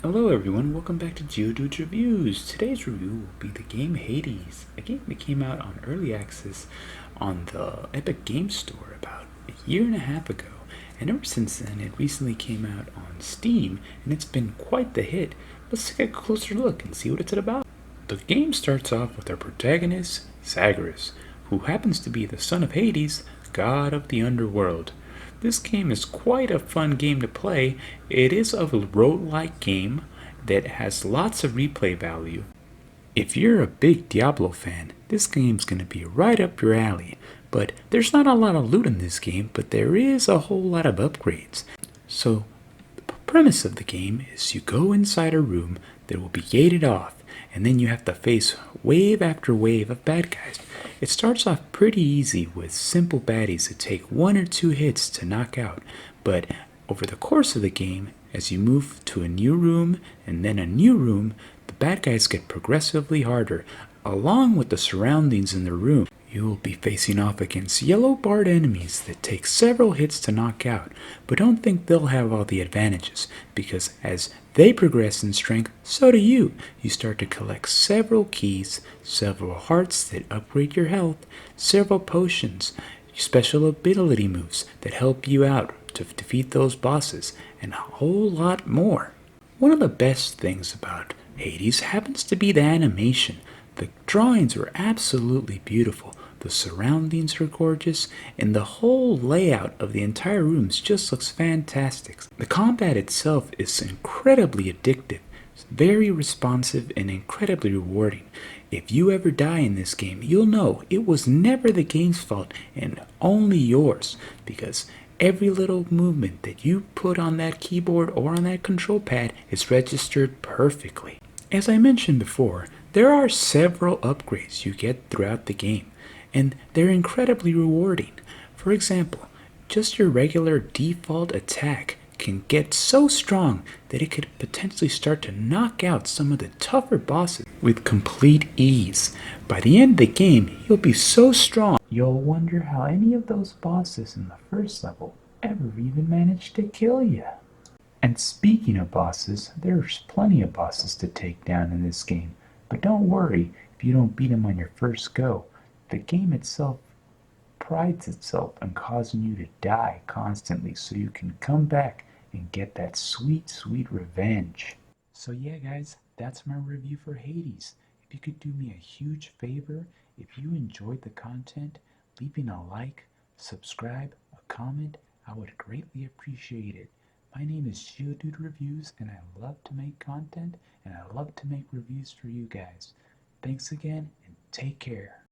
Hello everyone, welcome back to Geodude Reviews. Today's review will be the game Hades, a game that came out on early access on the Epic Game Store about a year and a half ago. And ever since then, it recently came out on Steam, and it's been quite the hit. Let's take a closer look and see what it's about. The game starts off with our protagonist, Zagreus, who happens to be the son of Hades, god of the underworld. This game is quite a fun game to play. It is a roguelike game that has lots of replay value. If you're a big Diablo fan, this game's going to be right up your alley. But there's not a lot of loot in this game, but there is a whole lot of upgrades. So, the premise of the game is you go inside a room that will be gated off, and then you have to face wave after wave of bad guys. It starts off pretty easy with simple baddies that take one or two hits to knock out, but over the course of the game, as you move to a new room and then a new room, the bad guys get progressively harder. Along with the surroundings in the room, you will be facing off against yellow barred enemies that take several hits to knock out, but don't think they'll have all the advantages, because as they progress in strength, so do you. You start to collect several keys, several hearts that upgrade your health, several potions, special ability moves that help you out to defeat those bosses, and a whole lot more. One of the best things about Hades happens to be the animation. The drawings are absolutely beautiful, the surroundings are gorgeous, and the whole layout of the entire rooms just looks fantastic. The combat itself is incredibly addictive, very responsive, and incredibly rewarding. If you ever die in this game, you'll know it was never the game's fault and only yours, because every little movement that you put on that keyboard or on that control pad is registered perfectly. As I mentioned before, there are several upgrades you get throughout the game, and they're incredibly rewarding. For example, just your regular default attack can get so strong that it could potentially start to knock out some of the tougher bosses with complete ease. By the end of the game, you'll be so strong, you'll wonder how any of those bosses in the first level ever even managed to kill you. And speaking of bosses, there's plenty of bosses to take down in this game, but don't worry if you don't beat them on your first go. The game itself prides itself on causing you to die constantly so you can come back and get that sweet, sweet revenge. So yeah guys, that's my review for Hades. If you could do me a huge favor, if you enjoyed the content, leaving a like, subscribe, a comment, I would greatly appreciate it. My name is Geodude Reviews, and I love to make content, and I love to make reviews for you guys. Thanks again, and take care.